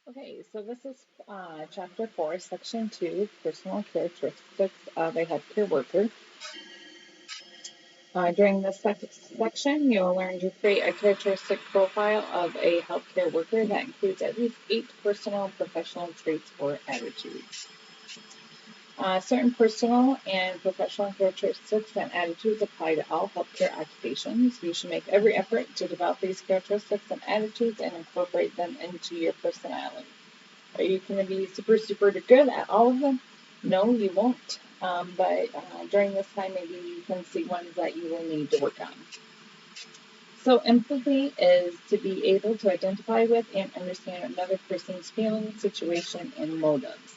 Okay, so this is Chapter 4, Section 2, Personal Characteristics of a Healthcare Worker. During this section, you'll learn to create a characteristic profile of a healthcare worker that includes at least 8 personal and professional traits or attitudes. Certain personal and professional characteristics and attitudes apply to all healthcare occupations. You should make every effort to develop these characteristics and attitudes and incorporate them into your personality. Are you going to be super, super good at all of them? No, you won't. But during this time, maybe you can see ones that you will need to work on. So empathy is to be able to identify with and understand another person's feelings, situation, and motives.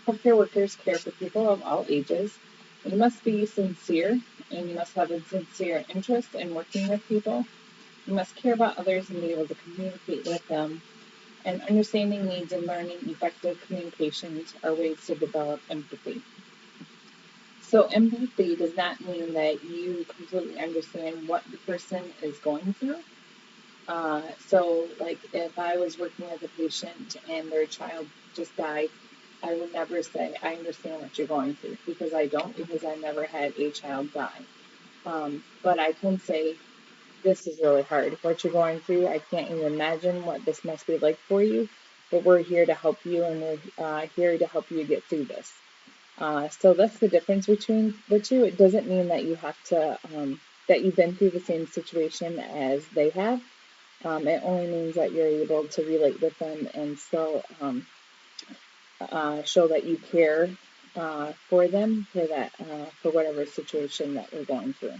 Healthcare workers care for people of all ages. You must be sincere, and you must have a sincere interest in working with people. You must care about others and be able to communicate with them. And understanding needs and learning effective communications are ways to develop empathy. So empathy does not mean that you completely understand what the person is going through. Like if I was working with a patient and their child just died, I would never say, I understand what you're going through, because I don't, because I never had a child die. But I can say, this is really hard. What you're going through, I can't even imagine what this must be like for you, but we're here to help you, and we're here to help you get through this. So that's the difference between the two. It doesn't mean that you have to, that you've been through the same situation as they have. It only means that you're able to relate with them and still show that you care for them for whatever situation that we're going through.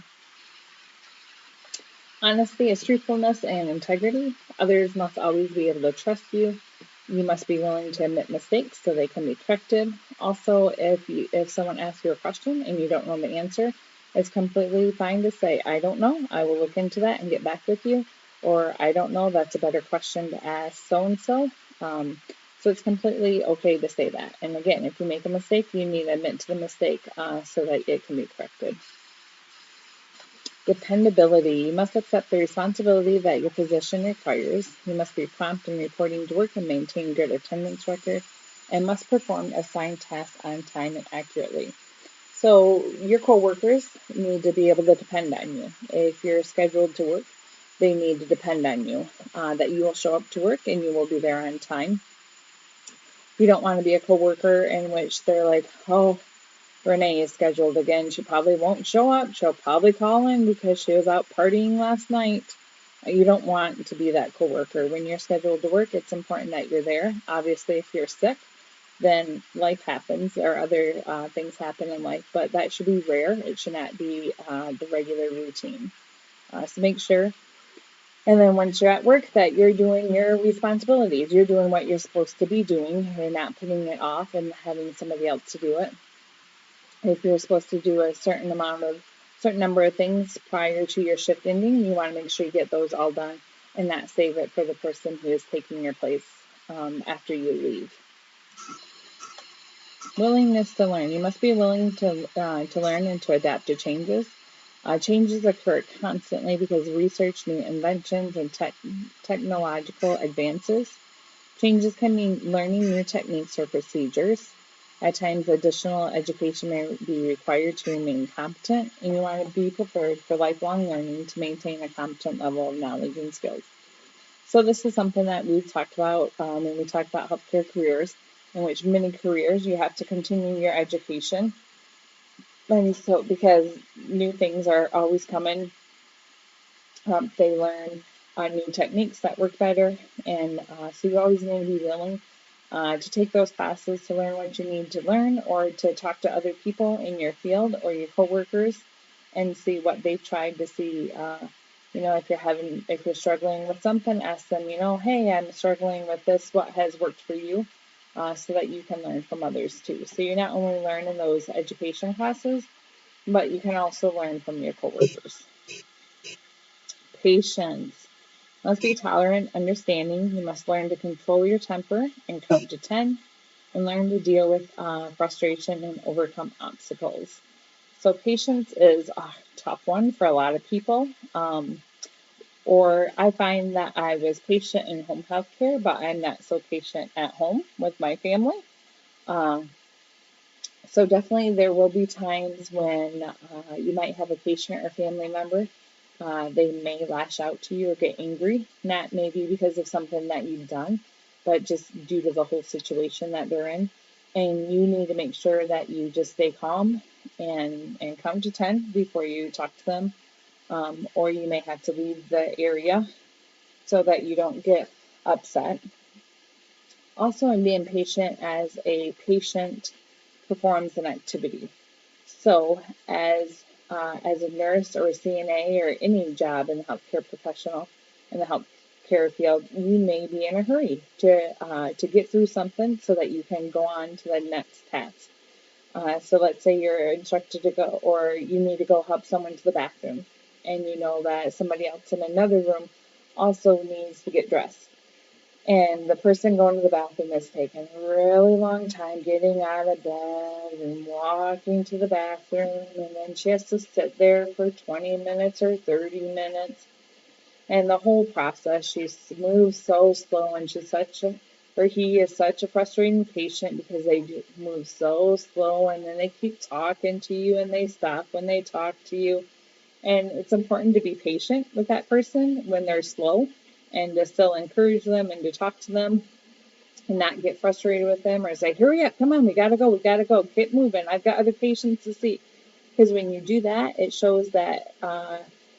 Honesty is truthfulness and integrity. Others must always be able to trust you. You must be willing to admit mistakes so they can be corrected. Also, if someone asks you a question and you don't know the answer, it's completely fine to say, I don't know, I will look into that and get back with you. Or, I don't know, that's a better question to ask so-and-so. So it's completely okay to say that. And again, if you make a mistake, you need to admit to the mistake so that it can be corrected. Dependability. You must accept the responsibility that your position requires. You must be prompt in reporting to work and maintain good attendance record, and must perform assigned tasks on time and accurately. So your coworkers need to be able to depend on you. If you're scheduled to work, they need to depend on you, that you will show up to work and you will be there on time. You don't want to be a coworker in which they're like, oh, Renee is scheduled again. She probably won't show up. She'll probably call in because she was out partying last night. You don't want to be that coworker. When you're scheduled to work, it's important that you're there. Obviously, if you're sick, then life happens or other things happen in life, but that should be rare. It should not be the regular routine. So make sure. And then once you're at work, that you're doing your responsibilities. You're doing what you're supposed to be doing. You're not putting it off and having somebody else to do it. If you're supposed to do a certain number of things prior to your shift ending, you want to make sure you get those all done and not save it for the person who is taking your place after you leave. Willingness to learn. You must be willing to learn and to adapt to changes. Changes occur constantly because of research, new inventions, and technological advances. Changes can mean learning new techniques or procedures. At times, additional education may be required to remain competent, and you want to be prepared for lifelong learning to maintain a competent level of knowledge and skills. So this is something that we've talked about when we talk about healthcare careers, in which many careers you have to continue your education. And so because new things are always coming, they learn new techniques that work better, and so you always need to be willing to take those classes to learn what you need to learn, or to talk to other people in your field or your coworkers and see what they've tried to see. If you're struggling with something, ask them, hey, I'm struggling with this. What has worked for you? So that you can learn from others too. So you not only learn in those education classes, but you can also learn from your coworkers. Patience. Must be tolerant, understanding. You must learn to control your temper and count to 10, and learn to deal with frustration and overcome obstacles. So patience is a tough one for a lot of people. Or I find that I was patient in home health care, but I'm not so patient at home with my family. Um, so definitely there will be times when you might have a patient or family member. They may lash out to you or get angry, not maybe because of something that you've done, but just due to the whole situation that they're in. And you need to make sure that you just stay calm and count to 10 before you talk to them. Or you may have to leave the area so that you don't get upset. Also, in being patient as a patient performs an activity. So, as a nurse or a CNA or any job in the healthcare professional in the healthcare field, you may be in a hurry to get through something so that you can go on to the next task. So, let's say you're instructed to go, or you need to go help someone to the bathroom, and you know that somebody else in another room also needs to get dressed. And the person going to the bathroom is taking a really long time getting out of bed and walking to the bathroom. And then she has to sit there for 20 minutes or 30 minutes. And the whole process, she moves so slow, and he is such a frustrating patient because they move so slow, and then they keep talking to you and they stop when they talk to you. And it's important to be patient with that person when they're slow and to still encourage them and to talk to them and not get frustrated with them or say, hurry up, come on, we gotta go, get moving. I've got other patients to see. Because when you do that, it shows that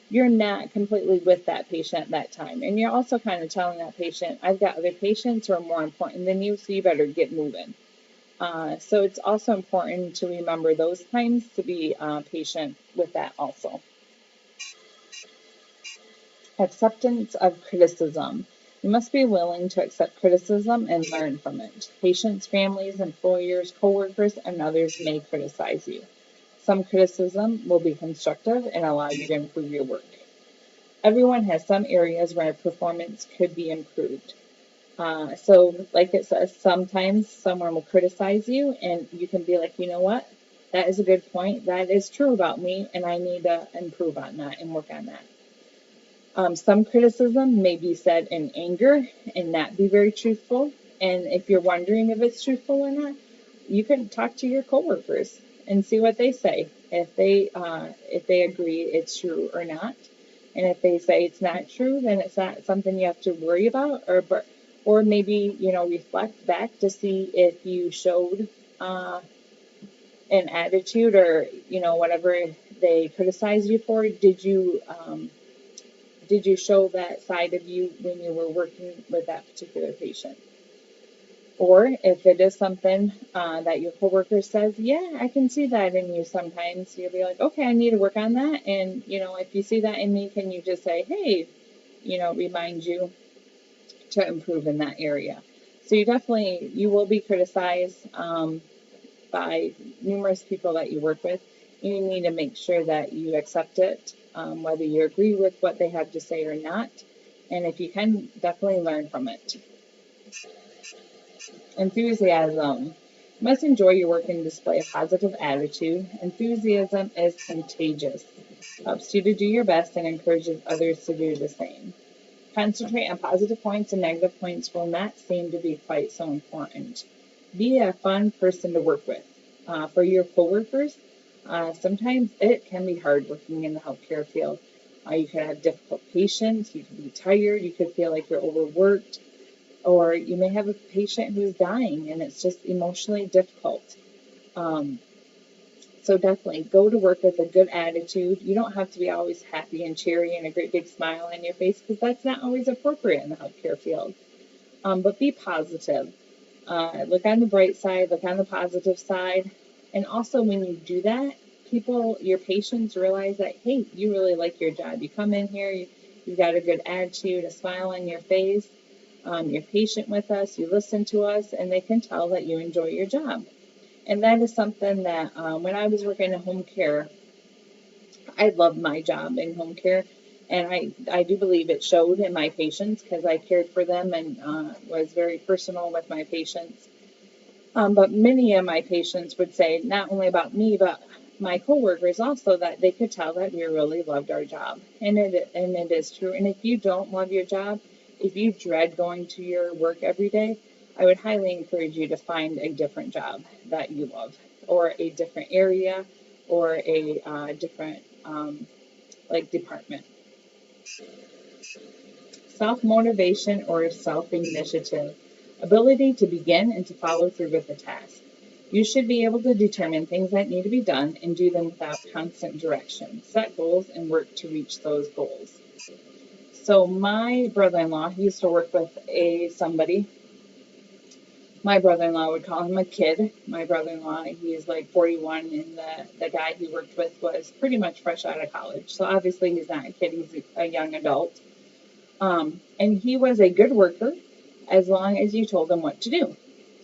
you're not completely with that patient at that time. And you're also kind of telling that patient, I've got other patients who are more important than you, so you better get moving. So it's also important to remember those times to be patient with that also. Acceptance of criticism. You must be willing to accept criticism and learn from it. Patients, families, employers, coworkers, and others may criticize you. Some criticism will be constructive and allow you to improve your work. Everyone has some areas where performance could be improved. So, like it says, sometimes someone will criticize you, and you can be like, you know what? That is a good point. That is true about me, and I need to improve on that and work on that. Some criticism may be said in anger and not be very truthful. And if you're wondering if it's truthful or not, you can talk to your coworkers and see what they say. If they agree it's true or not, and if they say it's not true, then it's not something you have to worry about, or maybe reflect back to see if you showed an attitude or whatever they criticized you for. Did you show that side of you when you were working with that particular patient? Or if it is something that your coworker says, yeah, I can see that in you sometimes, you'll be like, okay, I need to work on that. And, if you see that in me, can you just say, hey, remind you to improve in that area? So you will be criticized by numerous people that you work with. You need to make sure that you accept it, whether you agree with what they have to say or not. And if you can, definitely learn from it. Enthusiasm. You must enjoy your work and display a positive attitude. Enthusiasm is contagious, helps you to do your best, and encourages others to do the same. Concentrate on positive points, and negative points will not seem to be quite so important. Be a fun person to work with. For your coworkers, sometimes it can be hard working in the healthcare field. You could have difficult patients, you could be tired, you could feel like you're overworked, or you may have a patient who's dying and it's just emotionally difficult. Um, so definitely go to work with a good attitude. You don't have to be always happy and cheery and a great big smile on your face because that's not always appropriate in the healthcare field. But be positive. Look on the bright side, look on the positive side. And also when you do that, your patients realize that, hey, you really like your job. You come in here, you've got a good attitude, a smile on your face. You're patient with us, you listen to us, and they can tell that you enjoy your job. And that is something that when I was working in home care, I loved my job in home care. And I do believe it showed in my patients because I cared for them and was very personal with my patients. But many of my patients would say, not only about me, but my coworkers also that they could tell that we really loved our job. And it is true. And if you don't love your job, if you dread going to your work every day, I would highly encourage you to find a different job that you love, or a different area, or a different like department. Self motivation or self initiative, ability to begin and to follow through with a task. You should be able to determine things that need to be done and do them without constant direction. Set goals and work to reach those goals. So my brother-in-law, he used to work with a somebody. My brother-in-law would call him a kid. My brother-in-law, he is like 41, and the guy he worked with was pretty much fresh out of college. So obviously he's not a kid, he's a young adult. And he was a good worker as long as you told him what to do,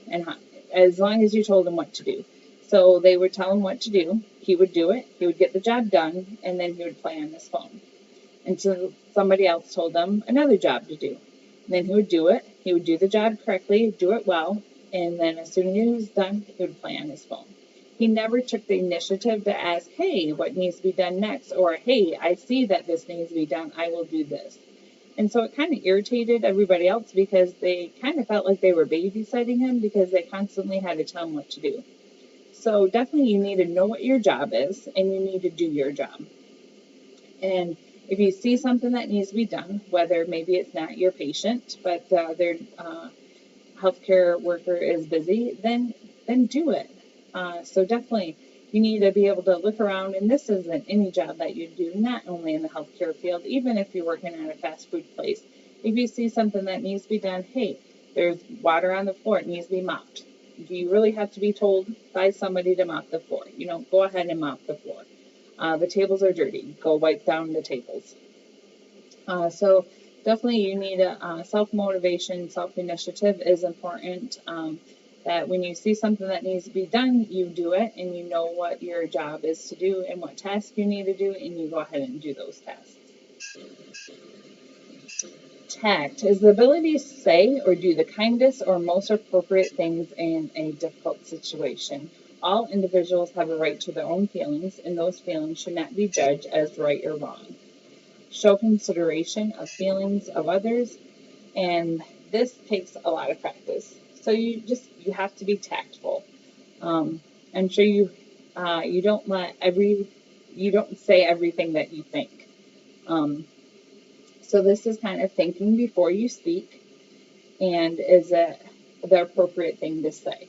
and as long as you told him what to do. So they would tell him what to do. He would do it. He would get the job done, and then he would play on his phone until somebody else told him another job to do. And then he would do it. He would do the job correctly, do it well, and then as soon as he was done, he would play on his phone. He never took the initiative to ask, hey, what needs to be done next? Or, hey, I see that this needs to be done. I will do this. And so it kind of irritated everybody else because they kind of felt like they were babysitting him because they constantly had to tell him what to do. So definitely you need to know what your job is and you need to do your job. And if you see something that needs to be done, whether maybe it's not your patient, but their healthcare worker is busy, then do it. So definitely you need to be able to look around, and this isn't any job that you do, not only in the healthcare field, even if you're working at a fast food place. If you see something that needs to be done, hey, there's water on the floor, it needs to be mopped. Do you really have to be told by somebody to mop the floor? Go ahead and mop the floor. The tables are dirty. Go wipe down the tables. So definitely you need a self-motivation, self-initiative is important. That when you see something that needs to be done, you do it and you know what your job is to do and what tasks you need to do, and you go ahead and do those tasks. Tact is the ability to say or do the kindest or most appropriate things in a difficult situation. All individuals have a right to their own feelings, and those feelings should not be judged as right or wrong. Show consideration of feelings of others, and this takes a lot of practice. So you have to be tactful. I'm sure you don't say everything that you think. So this is kind of thinking before you speak, and is it the appropriate thing to say?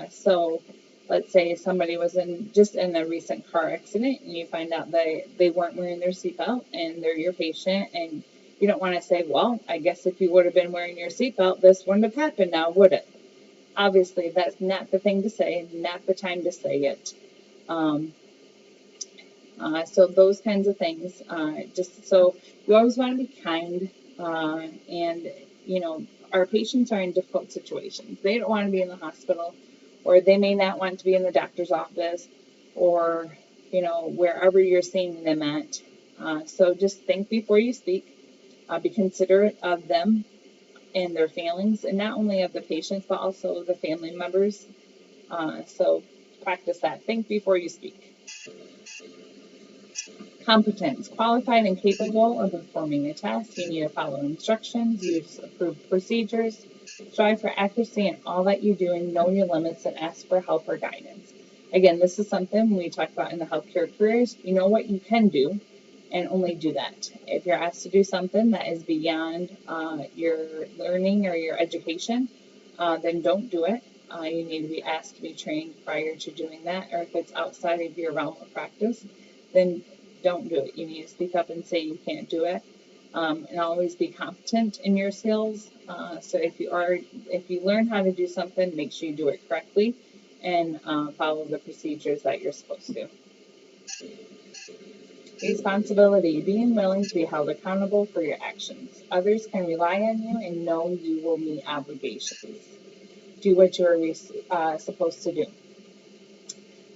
So let's say somebody was in a recent car accident and you find out they weren't wearing their seatbelt and they're your patient, and you don't want to say, well, I guess if you would have been wearing your seatbelt, this wouldn't have happened now, would it? Obviously, that's not the thing to say, not the time to say it. So those kinds of things, just so you always want to be kind, and our patients are in difficult situations. They don't want to be in the hospital, or they may not want to be in the doctor's office, or wherever you're seeing them at. So just think before you speak. Be considerate of them and their feelings, and not only of the patients but also the family members. So practice that. Think before you speak. Competence. Qualified and capable of performing a task. You need to follow instructions, use approved procedures, strive for accuracy in all that you do, and know your limits and ask for help or guidance. Again, this is something we talk about in the healthcare careers. You know what you can do, and only do that. If you're asked to do something that is beyond your learning or your education, then don't do it. You need to be asked to be trained prior to doing that, or if it's outside of your realm of practice, then don't do it. You need to speak up and say you can't do it, and always be competent in your skills. So if you learn how to do something, make sure you do it correctly and follow the procedures that you're supposed to. Responsibility, being willing to be held accountable for your actions. Others can rely on you and know you will meet obligations. Do what you're supposed to do.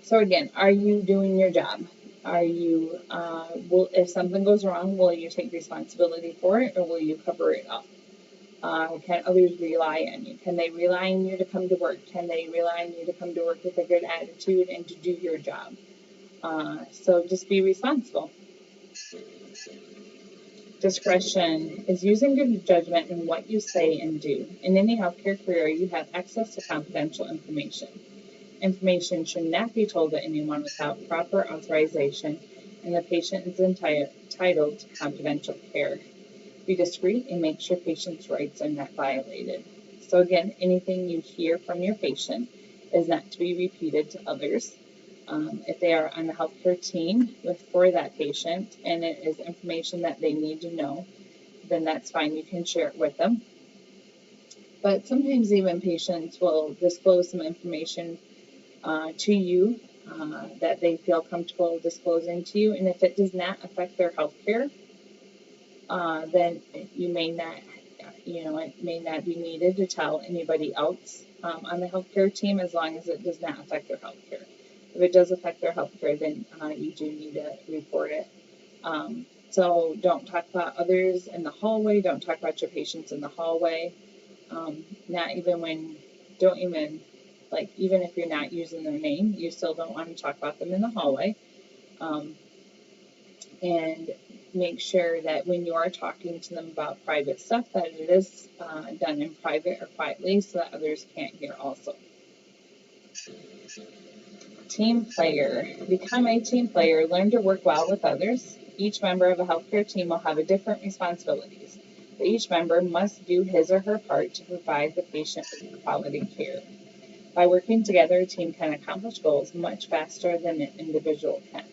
So again, are you doing your job? Are you, if something goes wrong, will you take responsibility for it, or will you cover it up? Can others rely on you? Can they rely on you to come to work? Can they rely on you to come to work with a good attitude and to do your job? So just be responsible. Discretion is using good judgment in what you say and do. In any healthcare career, you have access to confidential information. Information should not be told to anyone without proper authorization, and the patient is entitled to confidential care. Be discreet and make sure patients' rights are not violated. So again, anything you hear from your patient is not to be repeated to others. If they are on the healthcare team for that patient and it is information that they need to know, then that's fine. You can share it with them. But sometimes even patients will disclose some information to you that they feel comfortable disclosing to you. And if it does not affect their health care, then you may not, it may not be needed to tell anybody else on the healthcare team as long as it does not affect their health care. If it does affect their health care, then you do need to report it. So don't talk about others in the hallway. Don't talk about your patients in the hallway. Even if you're not using their name, you still don't want to talk about them in the hallway. And make sure that when you are talking to them about private stuff, that it is done in private or quietly so that others can't hear also. Team player. Become a team player. Learn to work well with others. Each member of a healthcare team will have different responsibilities, but each member must do his or her part to provide the patient with quality care. By working together, a team can accomplish goals much faster than an individual can.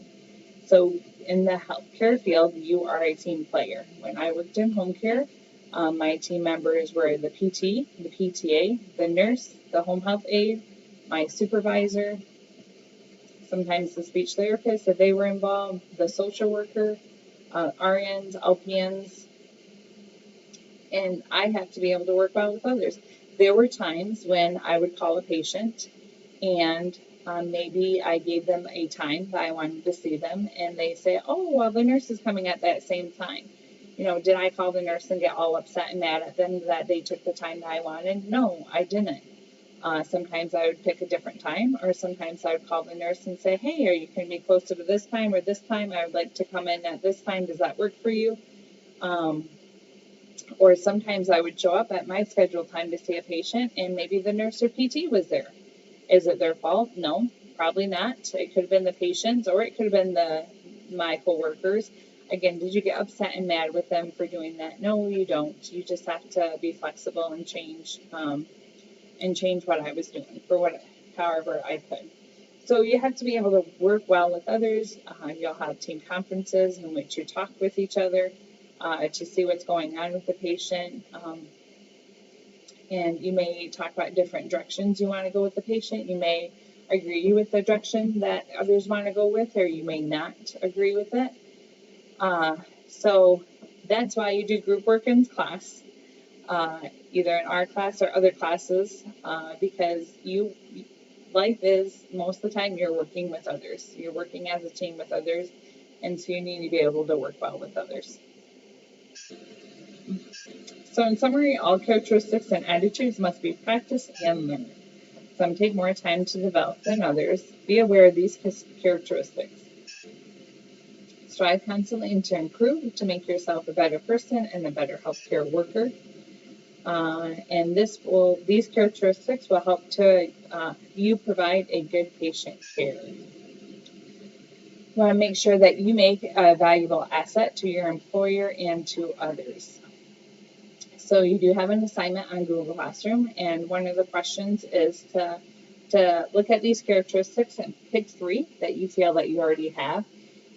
So in the healthcare field, you are a team player. When I worked in home care, my team members were the PT, the PTA, the nurse, the home health aide, my supervisor, sometimes the speech therapist if they were involved, the social worker, RNs, LPNs, and I have to be able to work well with others. There were times when I would call a patient and maybe I gave them a time that I wanted to see them, and they say, oh, well, the nurse is coming at that same time. Did I call the nurse and get all upset and mad at them that they took the time that I wanted? No, I didn't. Sometimes I would pick a different time, or sometimes I would call the nurse and say, hey, are you going to be closer to this time or this time? I would like to come in at this time. Does that work for you? Or sometimes I would show up at my scheduled time to see a patient, and maybe the nurse or PT was there. Is it their fault? No, probably not. It could have been the patients, or it could have been my coworkers. Again, did you get upset and mad with them for doing that? No, you don't. You just have to be flexible and change what I was doing for however I could. So you have to be able to work well with others. You'll have team conferences in which you talk with each other to see what's going on with the patient. And you may talk about different directions you want to go with the patient. You may agree with the direction that others want to go with, or you may not agree with it. So that's why you do group work in class, either in our class or other classes, because life is, most of the time, you're working with others. You're working as a team with others, and so you need to be able to work well with others. So in summary, all characteristics and attitudes must be practiced and learned. Some take more time to develop than others. Be aware of these characteristics. Strive constantly to improve, to make yourself a better person and a better healthcare worker. And these characteristics will help to you provide a good patient care. You want to make sure that you make a valuable asset to your employer and to others. So you do have an assignment on Google Classroom, and one of the questions is to look at these characteristics and pick 3 that you feel that you already have.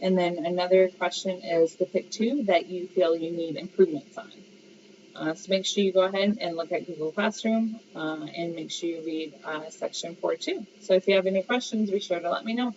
And then another question is to pick 2 that you feel you need improvements on. So make sure you go ahead and look at Google Classroom and make sure you read section 4 too. So if you have any questions, be sure to let me know.